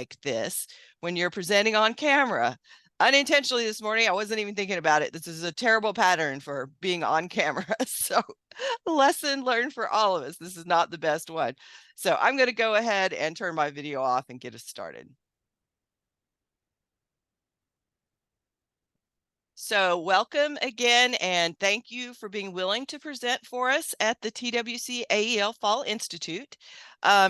like this when you're presenting on camera. Unintentionally this morning, I wasn't even thinking about it. This is a terrible pattern for being on camera. So lesson learned for all of us. This is not the best one. So I'm going to go ahead and turn my video off and get us started. So welcome again, and thank you for being willing to present for us at the TWC AEL Fall Institute.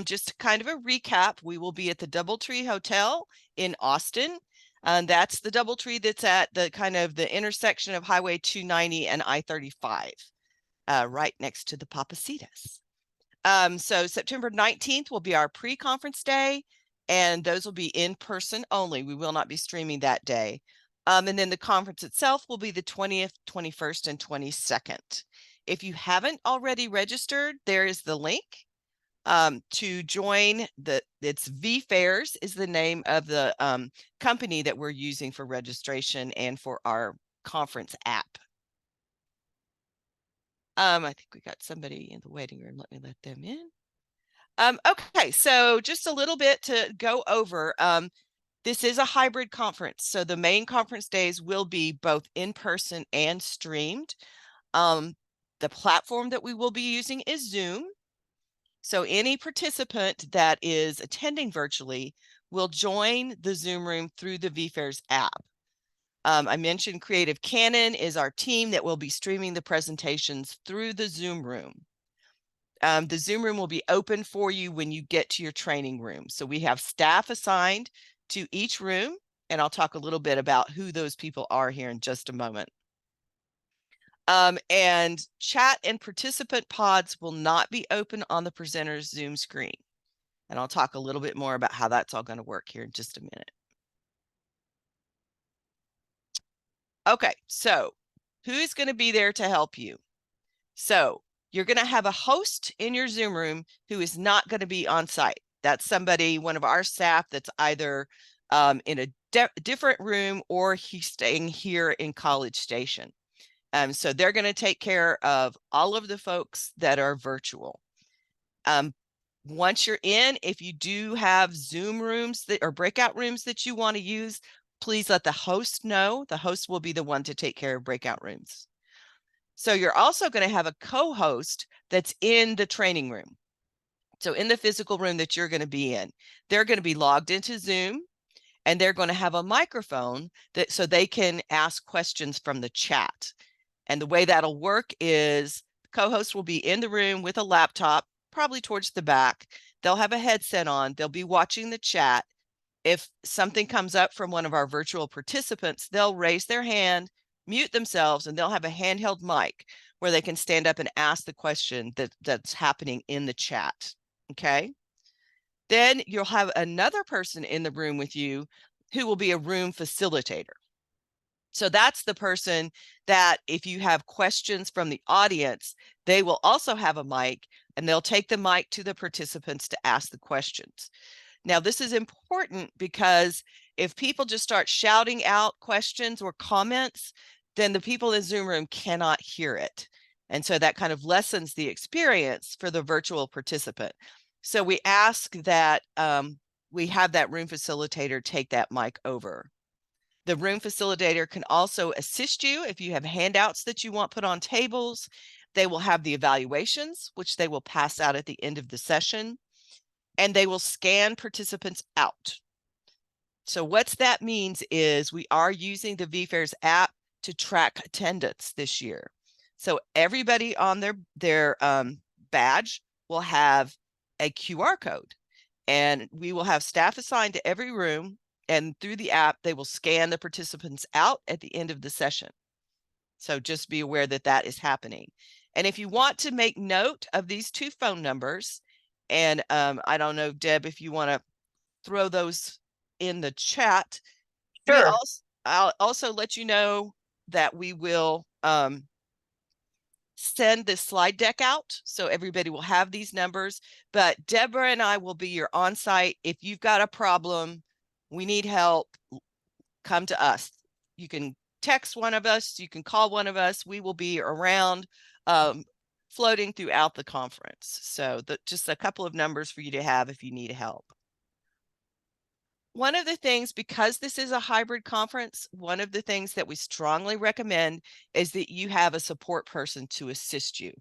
Just kind of a recap, we will be at the DoubleTree Hotel in Austin. That's the DoubleTree that's at the kind of the intersection of Highway 290 and I-35, right next to the Pappasitas. So September 19th will be our pre-conference day, and those will be in person only. We will not be streaming that day. And then the conference itself will be the 20th, 21st, and 22nd. If you haven't already registered, there is the link to join. It's VFairs is the name of the company that we're using for registration and for our conference app. I think we got somebody in the waiting room. Let me let them in. Okay, so just a little bit to go over. This is a hybrid conference, so the main conference days will be both in person and streamed. The platform that we will be using is Zoom. So any participant that is attending virtually will join the Zoom room through the VFairs app. I mentioned Creative Canon is our team that will be streaming the presentations through the Zoom room. The Zoom room will be open for you when you get to your training room. So we have staff assigned to each room, and I'll talk a little bit about who those people are here in just a moment. And chat and participant pods will not be open on the presenter's Zoom screen. And I'll talk a little bit more about how that's all going to work here in just a minute. Okay, so who's going to be there to help you? So you're going to have a host in your Zoom room who is not going to be on site. That's somebody, one of our staff that's either in a different room or he's staying here in College Station. So they're going to take care of all of the folks that are virtual. Once you're in, if you do have Zoom rooms that or breakout rooms that you want to use, please let the host know. The host will be the one to take care of breakout rooms. So you're also going to have a co-host that's in the training room. So in the physical room that you're going to be in, they're going to be logged into Zoom, and they're going to have a microphone that so they can ask questions from the chat. And the way that'll work is the co-host will be in the room with a laptop, probably towards the back. They'll have a headset on. They'll be watching the chat. If something comes up from one of our virtual participants, they'll raise their hand, mute themselves, and they'll have a handheld mic where they can stand up and ask the question that's happening in the chat. Okay. Then you'll have another person in the room with you who will be a room facilitator. So that's the person that if you have questions from the audience, they will also have a mic and they'll take the mic to the participants to ask the questions. Now, this is important because if people just start shouting out questions or comments, then the people in the Zoom room cannot hear it. And so that kind of lessens the experience for the virtual participant. So we ask that we have that room facilitator take that mic over. The room facilitator can also assist you if you have handouts that you want put on tables. They will have the evaluations, which they will pass out at the end of the session, and they will scan participants out. So what that means is we are using the VFairs app to track attendance this year. So everybody on their badge will have a QR code, and we will have staff assigned to every room, and through the app, they will scan the participants out at the end of the session. So just be aware that that is happening. And if you want to make note of these two phone numbers, and I don't know, Deb, if you want to throw those in the chat. Sure. I'll also let you know that we will send this slide deck out so everybody will have these numbers. But Deborah and I will be your on-site. If you've got a problem, we need help, come to us. You can text one of us, you can call one of us. We will be around floating throughout the conference. So just a couple of numbers for you to have if you need help. One of the things, because this is a hybrid conference, one of the things that we strongly recommend is that you have a support person to assist you.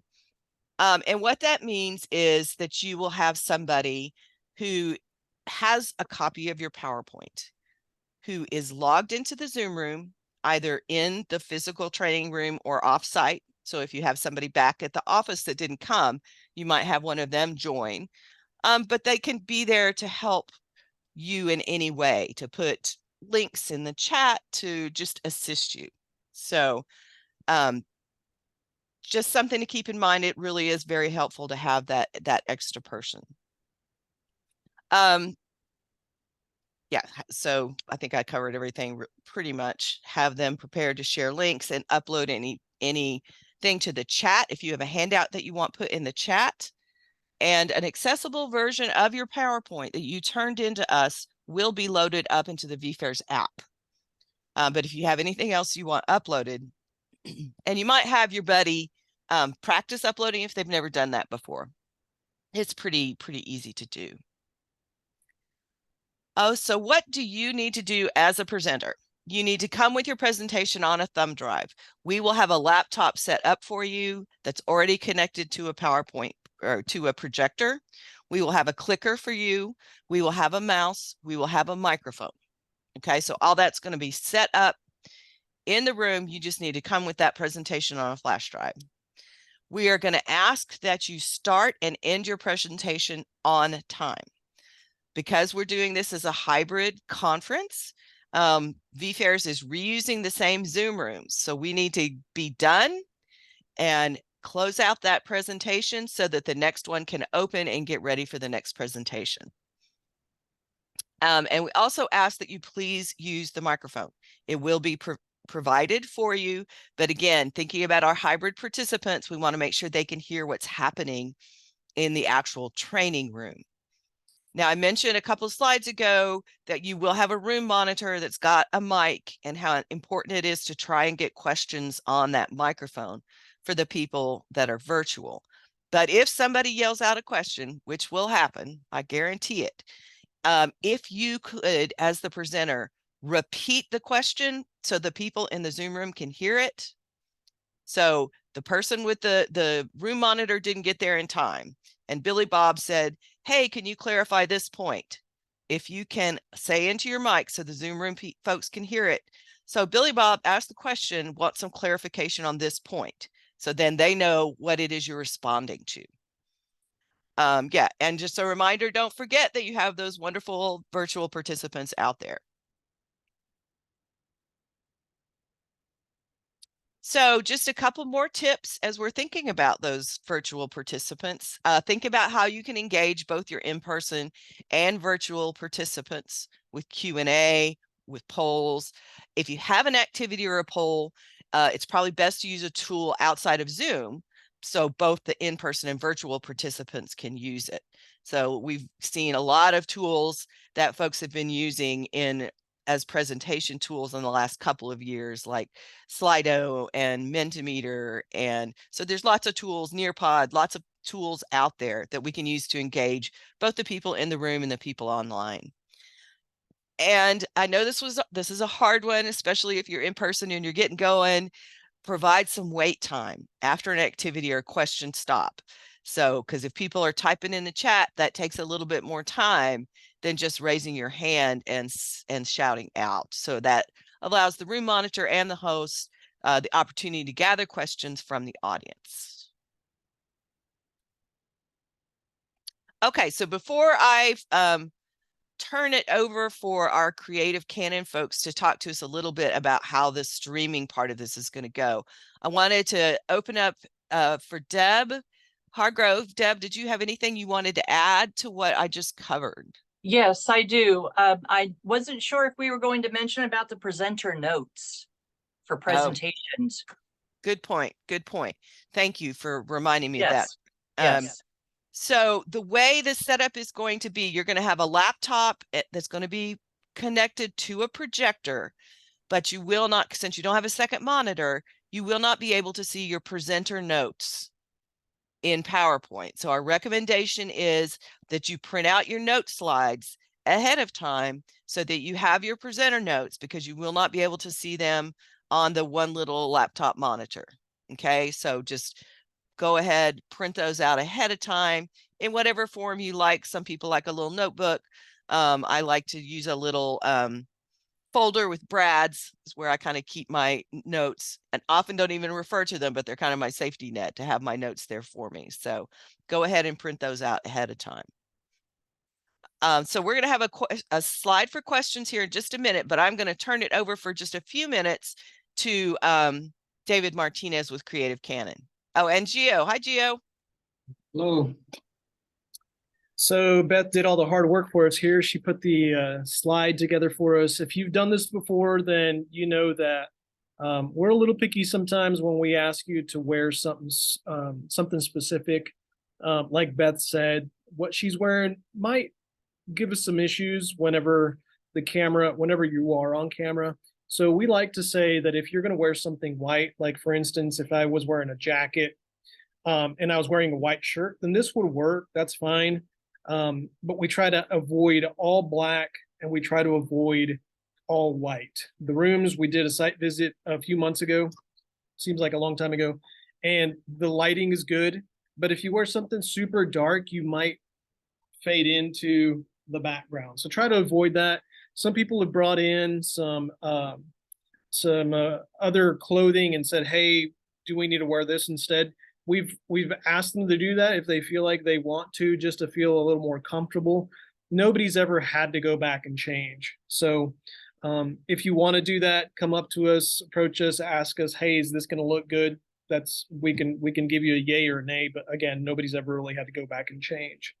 And what that means is that you will have somebody who has a copy of your PowerPoint, who is logged into the Zoom room, either in the physical training room or offsite. So if you have somebody back at the office that didn't come, you might have one of them join. But they can be there to help you in any way, to put links in the chat, to just assist you. So just something to keep in mind. It really is very helpful to have that extra person. Yeah, so I think I covered everything pretty much. Have them prepared to share links and upload anything to the chat if you have a handout that you want put in the chat. And an accessible version of your PowerPoint that you turned into us will be loaded up into the vFairs app. But if you have anything else you want uploaded, and you might have your buddy practice uploading if they've never done that before. It's pretty easy to do. Oh, so what do you need to do as a presenter? You need to come with your presentation on a thumb drive. We will have a laptop set up for you that's already connected to a PowerPoint or to a projector. We will have a clicker for you. We will have a mouse. We will have a microphone. Okay, so all that's going to be set up in the room. You just need to come with that presentation on a flash drive. We are going to ask that you start and end your presentation on time. Because we're doing this as a hybrid conference, vFairs is reusing the same Zoom rooms. So we need to be done and close out that presentation so that the next one can open and get ready for the next presentation. And we also ask that you please use the microphone. It will be provided for you. But again, thinking about our hybrid participants, we want to make sure they can hear what's happening in the actual training room. Now, I mentioned a couple of slides ago that you will have a room monitor that's got a mic, and how important it is to try and get questions on that microphone for the people that are virtual. But if somebody yells out a question, which will happen, I guarantee it, if you could, as the presenter, repeat the question so the people in the Zoom room can hear it. So the person with the room monitor didn't get there in time, and Billy Bob said, "Hey, can you clarify this point?" If you can say into your mic so the Zoom room folks can hear it. So Billy Bob asked the question, want some clarification on this point. So then they know what it is you're responding to. Yeah, and just a reminder, don't forget that you have those wonderful virtual participants out there. So just a couple more tips as we're thinking about those virtual participants. Think about how you can engage both your in-person and virtual participants with Q&A, with polls. If you have an activity or a poll, it's probably best to use a tool outside of Zoom so both the in-person and virtual participants can use it. So we've seen a lot of tools that folks have been using as presentation tools in the last couple of years, like Slido and Mentimeter. And so there's lots of tools, Nearpod, lots of tools out there that we can use to engage both the people in the room and the people online. And I know this is a hard one, especially if you're in person and you're getting going. Provide some wait time after an activity or a question stop. So, because if people are typing in the chat, that takes a little bit more time than just raising your hand and shouting out. So that allows the room monitor and the host the opportunity to gather questions from the audience. Okay, so before I turn it over for our Creative Cannon folks to talk to us a little bit about how the streaming part of this is going to go, I wanted to open up for Deb Hargrove. Deb, did you have anything you wanted to add to what I just covered? Yes, I do. I wasn't sure if we were going to mention about the presenter notes for presentations. Good point. Good point. Thank you for reminding me of Yes. that. Yes. So the way the setup is going to be, you're going to have a laptop that's going to be connected to a projector, but you will not, since you don't have a second monitor, you will not be able to see your presenter notes in PowerPoint. So our recommendation is that you print out your note slides ahead of time so that you have your presenter notes, because you will not be able to see them on the one little laptop monitor. Okay, so just go ahead, print those out ahead of time in whatever form you like. Some people like a little notebook. I like to use a little folder with Brad's, is where I kind of keep my notes, and often don't even refer to them, but they're kind of my safety net to have my notes there for me. So go ahead and print those out ahead of time. So we're going to have a slide for questions here in just a minute, but I'm going to turn it over for just a few minutes to David Martinez with Creative Canon. Oh, and Gio. Hi, Gio. Hello. So Beth did all the hard work for us here. She put the slide together for us. If you've done this before, then you know that we're a little picky sometimes when we ask you to wear something specific. Like Beth said, what she's wearing might give us some issues whenever you are on camera. So we like to say that if you're going to wear something white, like for instance, if I was wearing a jacket and I was wearing a white shirt, then this would work. That's fine. But we try to avoid all black and we try to avoid all white. The rooms, we did a site visit a few months ago, seems like a long time ago, and the lighting is good. But if you wear something super dark, you might fade into the background. So try to avoid that. Some people have brought in some other clothing and said, hey, do we need to wear this instead? We've asked them to do that if they feel like they want to, just to feel a little more comfortable. Nobody's ever had to go back and change. So if you want to do that, come up to us, approach us, ask us, hey, is this going to look good? We can give you a yay or a nay, but again, nobody's ever really had to go back and change.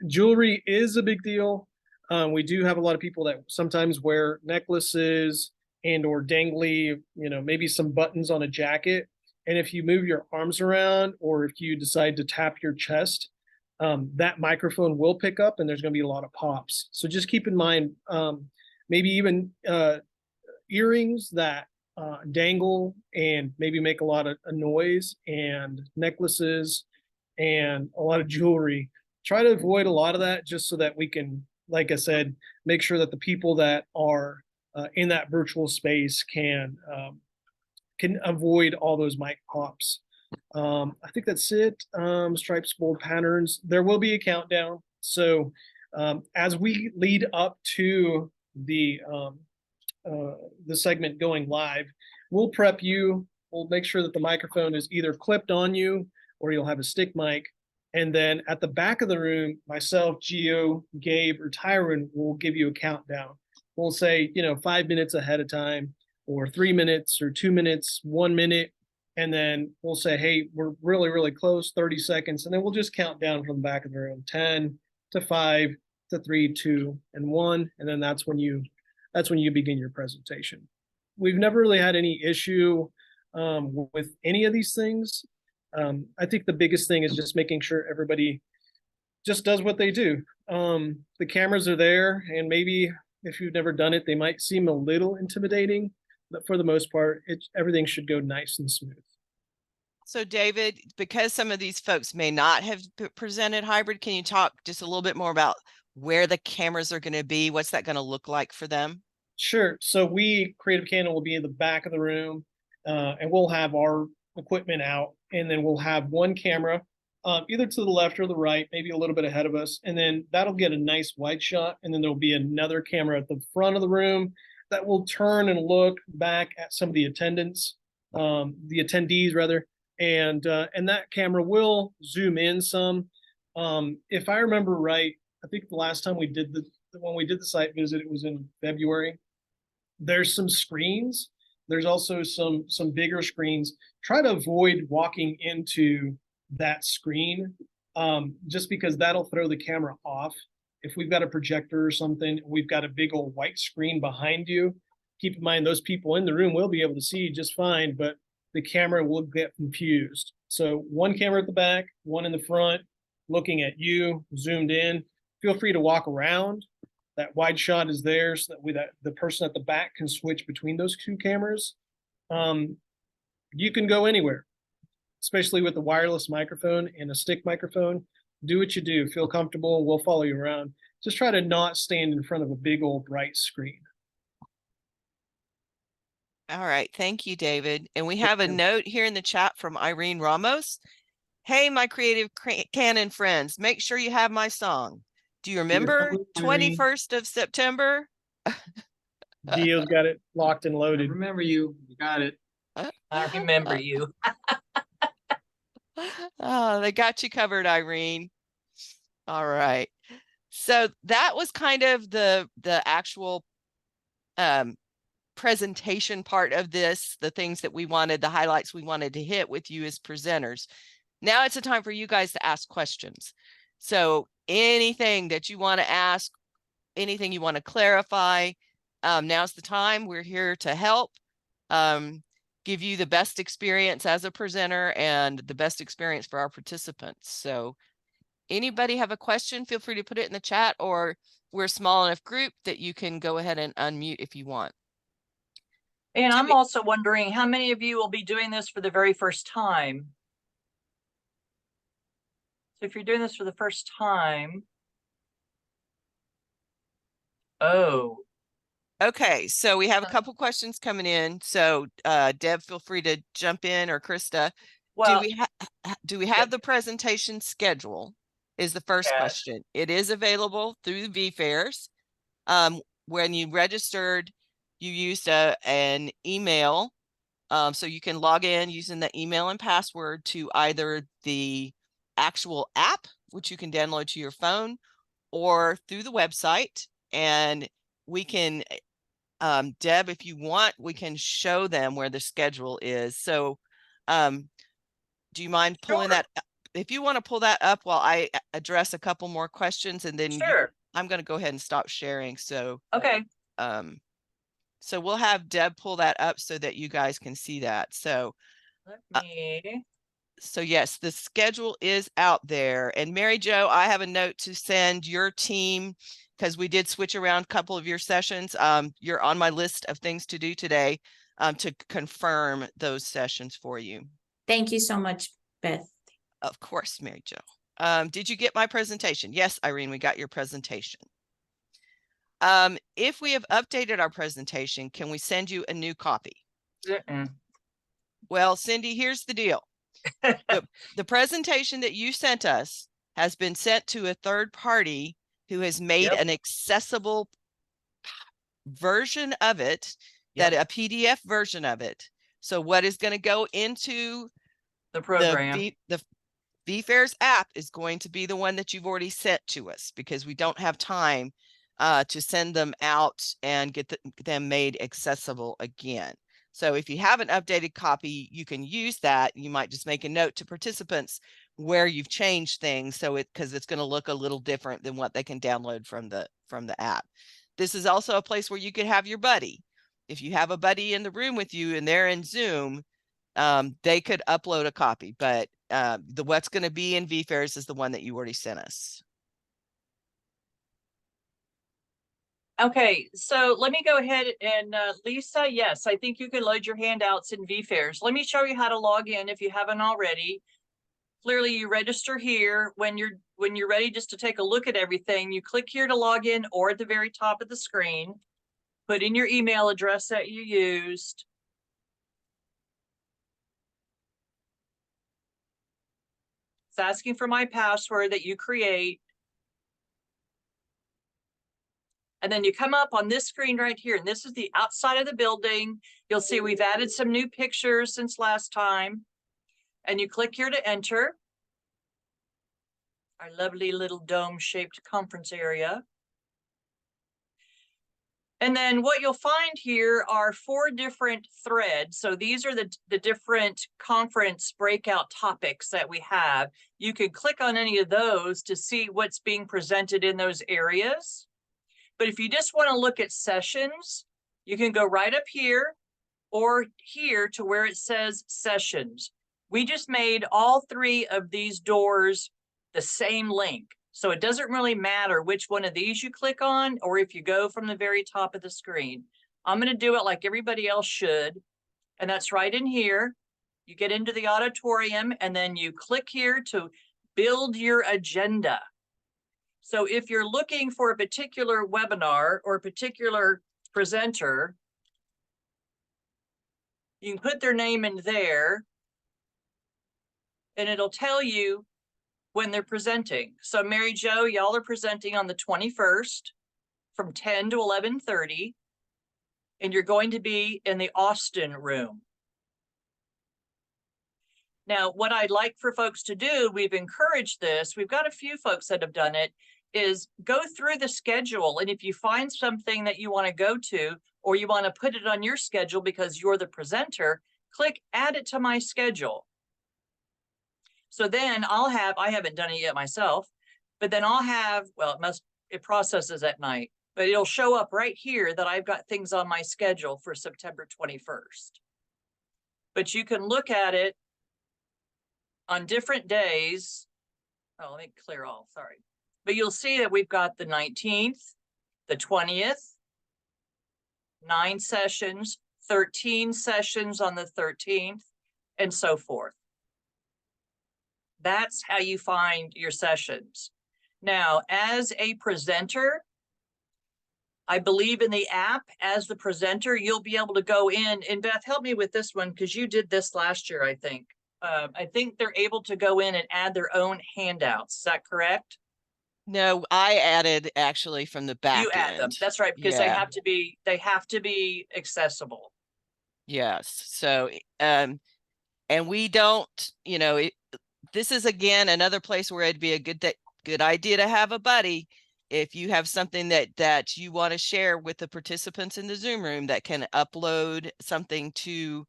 Jewelry is a big deal. We do have a lot of people that sometimes wear necklaces and or dangly, maybe some buttons on a jacket. And if you move your arms around or if you decide to tap your chest, that microphone will pick up and there's going to be a lot of pops. So just keep in mind, maybe even earrings that dangle and maybe make a lot of noise, and necklaces and a lot of jewelry. Try to avoid a lot of that just so that we can, like I said, make sure that the people that are in that virtual space can avoid all those mic pops. I think that's it. Stripes, bold patterns. There will be a countdown. So as we lead up to the segment going live, we'll prep you. We'll make sure that the microphone is either clipped on you or you'll have a stick mic. And then at the back of the room, myself, Gio, Gabe, or Tyron will give you a countdown. We'll say, 5 minutes ahead of time, or 3 minutes, or 2 minutes, 1 minute. And then we'll say, hey, we're really, really close, 30 seconds. And then we'll just count down from the back of the room, 10 to 5 to 3, 2, and 1. And then that's when you begin your presentation. We've never really had any issue with any of these things. I think the biggest thing is just making sure everybody just does what they do. The cameras are there, and maybe if you've never done it, they might seem a little intimidating, but for the most part, everything should go nice and smooth. So David, because some of these folks may not have presented hybrid, can you talk just a little bit more about where the cameras are going to be? What's that going to look like for them? Sure. So Creative Canon will be in the back of the room, and we'll have our equipment out, and then we'll have one camera either to the left or the right, maybe a little bit ahead of us, and then that'll get a nice wide shot, and then there'll be another camera at the front of the room that will turn and look back at some of the attendees rather, and that camera will zoom in some. If I remember right, I think the last time when we did the site visit, it was in February. There's some screens. There's also some bigger screens. Try to avoid walking into that screen, just because that'll throw the camera off. If we've got a projector or something, we've got a big old white screen behind you, keep in mind those people in the room will be able to see you just fine, but the camera will get confused. So one camera at the back, one in the front, looking at you, zoomed in. Feel free to walk around. That wide shot is there so that the person at the back can switch between those two cameras. You can go anywhere, especially with a wireless microphone and a stick microphone. Do what you do. Feel comfortable. We'll follow you around. just try to not stand in front of a big old bright screen. All right. Thank you, David. And we have a ma'am. note here in the chat from Irene Ramos. Hey, my creative canon friends, make sure you have my song. Do you remember Irene. 21st of September? Gio's got it locked and I loaded. remember you. You got it. I remember you. Oh, they got you covered, Irene. All right. So that was kind of the actual presentation part of this, the things that we wanted, the highlights we wanted to hit with you as presenters. Now it's a time for you guys to ask questions. So anything that you want to ask, anything you want to clarify, now's the time. We're here to help, give you the best experience as a presenter and the best experience for our participants. So anybody have a question, feel free to put it in the chat, or we're a small enough group that you can go ahead and unmute if you want. And Do I'm we- also wondering how many of you will be doing this for the very first time? So if you're doing this for the first time. Oh, Okay, so we have a couple questions coming in. So Deb, feel free to jump in, or Krista. well, Do we have the presentation schedule is the first Yes. question. It is available through the VFairs. When you registered, you used an email. So you can log in using the email and password to either the actual app, which you can download to your phone, or through the website. And we can, Deb, if you want, we can show them where the schedule is. So do you mind pulling Sure. that? If you want to pull that up while I address a couple more questions, and then sure. I'm going to go ahead and stop sharing. So Okay. so we'll have Deb pull that up so that you guys can see that. So Let me. so yes, the schedule is out there. And Mary Jo, I have a note to send your team, because we did switch around a couple of your sessions. You're on my list of things to do today, to confirm those sessions for you. Thank you so much, Beth. Of course, Mary Jo. Did you get my presentation? Yes, Irene, we got your presentation. If we have updated our presentation, can we send you a new copy? Mm-mm. Well, Cindy, here's the deal. The presentation that you sent us has been sent to a third party who has made Yep. an accessible version of it, Yep. that a PDF version of it. So what is going to go into The program. the VFairs app is going to be the one that you've already sent to us, because we don't have time to send them out and get them made accessible again. So if you have an updated copy, you can use that. You might just make a note to participants where you've changed things, so because it's going to look a little different than what they can download from the app. This is also a place where you could have your buddy. If you have a buddy in the room with you and they're in Zoom, they could upload a copy, but what's going to be in VFairs is the one that you already sent us. Okay, so let me go ahead and Lisa, yes, I think you can load your handouts in VFairs. Let me show you how to log in if you haven't already. Clearly, you register here. When you're ready just to take a look at everything, you click here to log in, or at the very top of the screen, put in your email address that you used. It's asking for my password that you create. And then you come up on this screen right here, and this is the outside of the building. You'll see we've added some new pictures since last time. And you click here to enter our lovely little dome-shaped conference area. And then what you'll find here are 4 different threads. So these are the different conference breakout topics that we have. You can click on any of those to see what's being presented in those areas. But if you just want to look at sessions, you can go right up here or here to where it says sessions. We just made all 3 of these doors the same link. So it doesn't really matter which one of these you click on, or if you go from the very top of the screen. I'm going to do it like everybody else should. And that's right in here. You get into the auditorium and then you click here to build your agenda. So if you're looking for a particular webinar or a particular presenter, you can put their name in there and it'll tell you when they're presenting. So Mary Jo, y'all are presenting on the 21st from 10 to 11:30, and you're going to be in the Austin room. Now, what I'd like for folks to do, we've encouraged this, we've got a few folks that have done it, is go through the schedule. And if you find something that you want to go to, or you want to put it on your schedule because you're the presenter, click add it to my schedule. So then I haven't done it yet myself, but then I'll have, well, it processes at night, but it'll show up right here that I've got things on my schedule for September 21st. But you can look at it on different days. Oh, let me clear all, sorry. But you'll see that we've got the 19th, the 20th, 9 sessions, 13 sessions on the 13th, and so forth. That's how you find your sessions. Now, as a presenter, I believe in the app as the presenter, you'll be able to go in, and Beth, help me with this one because you did this last year, I think. I think they're able to go in and add their own handouts. Is that correct? No, I added actually from the back You add them. end. That's right, because Yeah. they have to be accessible. Yes. So, and we don't, this is again, another place where it'd be a good idea to have a buddy. If you have something that you want to share with the participants in the Zoom room that can upload something to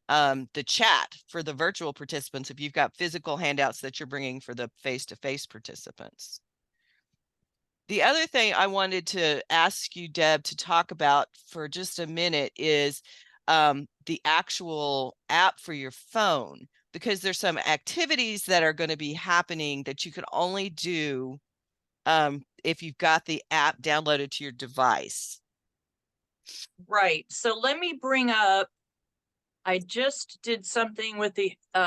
the chat for the virtual participants, if you've got physical handouts that you're bringing for the face-to-face participants. The other thing I wanted to ask you, Deb, to talk about for just a minute is the actual app for your phone, because there's some activities that are going to be happening that you can only do if you've got the app downloaded to your device. Right. So let me bring up, I just did something with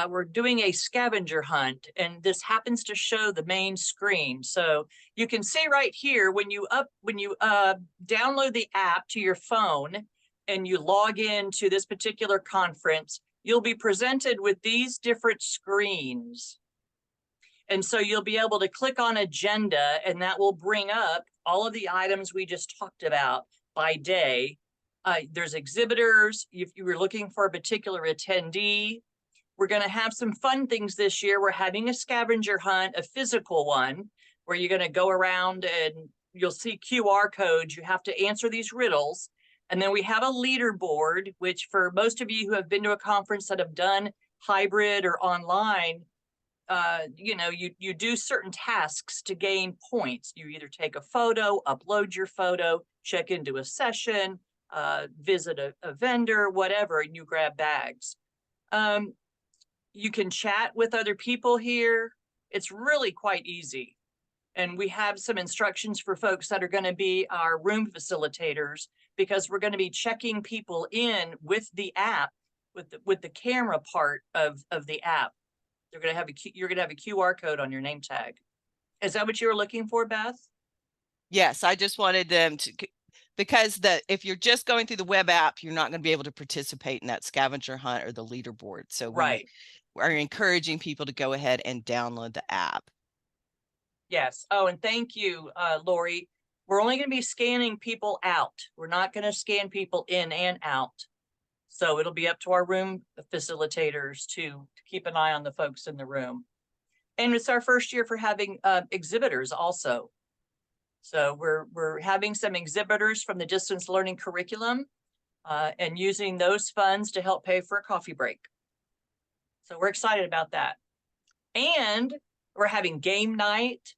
we're doing a scavenger hunt, and this happens to show the main screen. So you can see right here, when you download the app to your phone and you log into this particular conference, you'll be presented with these different screens. And so you'll be able to click on agenda, and that will bring up all of the items we just talked about by day. There's exhibitors. If you were looking for a particular attendee, we're going to have some fun things this year. We're having a scavenger hunt, a physical one, where you're going to go around and you'll see QR codes. You have to answer these riddles. And then we have a leaderboard, which for most of you who have been to a conference that have done hybrid or online, you do certain tasks to gain points. You either take a photo, upload your photo, check into a session, visit a vendor, whatever, and you grab bags. You can chat with other people here. It's really quite easy. And we have some instructions for folks that are going to be our room facilitators, because we're going to be checking people in with the app, with the camera part of the app. You're going to have a QR code on your name tag. Is that what you were looking for, Beth? Yes, I just wanted them to, because if you're just going through the web app, you're not going to be able to participate in that scavenger hunt or the leaderboard. So Right. we are encouraging people to go ahead and download the app. Yes. Oh, and thank you, Lori. We're only going to be scanning people out. We're not going to scan people in and out. So it'll be up to our room facilitators to keep an eye on the folks in the room. And it's our first year for having exhibitors also. So we're having some exhibitors from the distance learning curriculum and using those funds to help pay for a coffee break. So we're excited about that. And we're having game night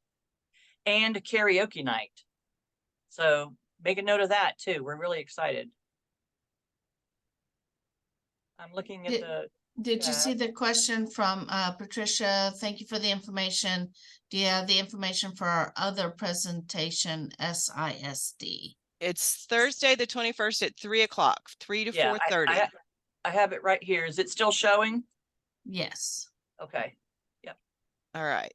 and a karaoke night. So make a note of that too. We're really excited. I'm looking at Did you see the question from Patricia? Thank you for the information. Do you have the information for our other presentation, SISD? It's Thursday, the 21st at 3 o'clock, 3 to 4:30. I have it right here. Is it still showing? Yes. Okay. Yep. All right.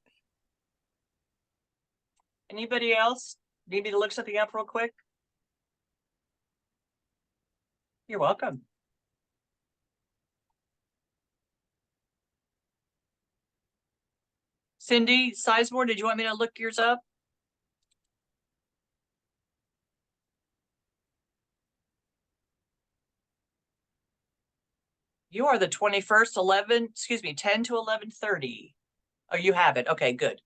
Anybody else need me to look something up real quick? You're welcome. Cindy Sizemore, did you want me to look yours up? You are the 21st, 10 to 11:30. Oh, you have it. Okay, good.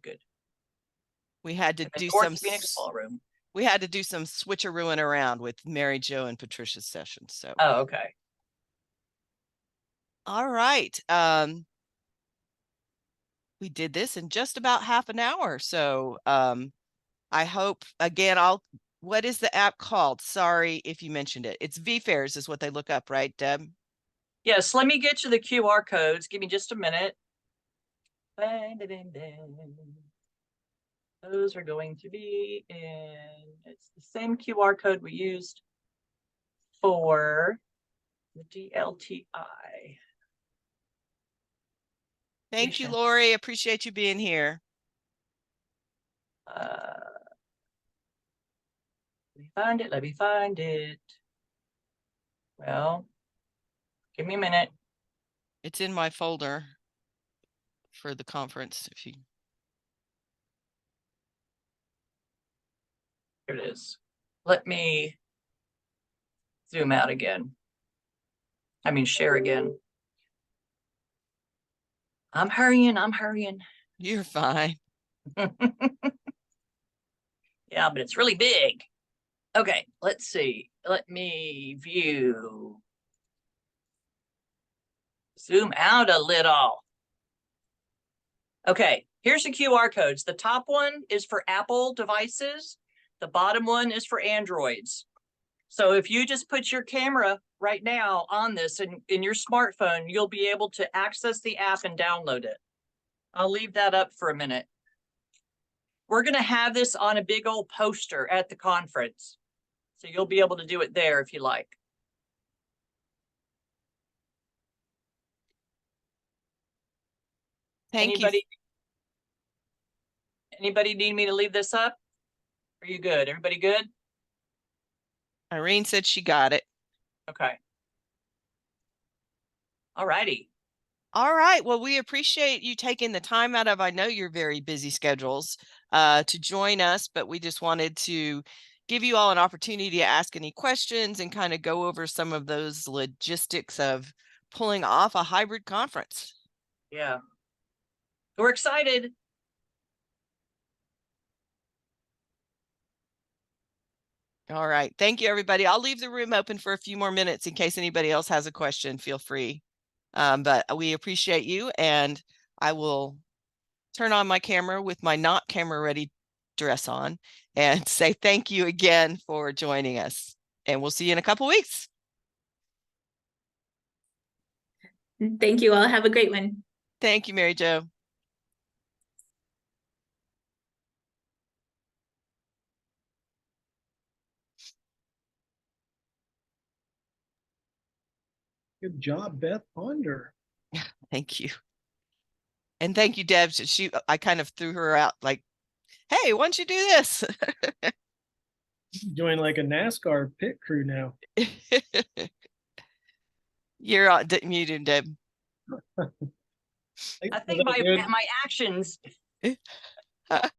Good. We had to In the do North some, Phoenix Ballroom. we had to do some switcherooing around with Mary Jo and Patricia's session. So, Oh, okay. all right. We did this in just about half an hour. So, I hope again, what is the app called? Sorry if you mentioned it. It's VFairs is what they look up, right, Deb? Yes, let me get you the QR codes. Give me just a minute. Those are going to be in, it's the same QR code we used for the DLTI. Thank you, Station. Lori. Appreciate you being here. Let me find it. Well, give me a minute. It's in my folder for the conference. If you Here it is. Let me zoom out again. I mean, share again. I'm hurrying. You're fine. Yeah, but it's really big. Okay, let's see. Let me view. Zoom out a little. Okay, here's the QR codes. The top one is for Apple devices. The bottom one is for Androids. So if you just put your camera right now on this in your smartphone, you'll be able to access the app and download it. I'll leave that up for a minute. We're going to have this on a big old poster at the conference. So you'll be able to do it there if you like. Thank you. Anybody need me to leave this up? Are you good? Everybody good? Irene said she got it. Okay. All righty. All right. Well, we appreciate you taking the time out of, I know your very busy schedules, to join us, but we just wanted to give you all an opportunity to ask any questions and kind of go over some of those logistics of pulling off a hybrid conference. Yeah. We're excited. All right. Thank you, everybody. I'll leave the room open for a few more minutes in case anybody else has a question. Feel free. But we appreciate you, and I will turn on my camera with my not camera ready dress on and say thank you again for joining us. And we'll see you in a couple weeks. Thank you all. Have a great one. Thank you, Mary Jo. Good job, Beth Ponder. Thank you. And thank you, Deb. I kind of threw her out like, hey, why don't you do this? Join like a NASCAR pit crew now. You're on muted, Deb. I think my actions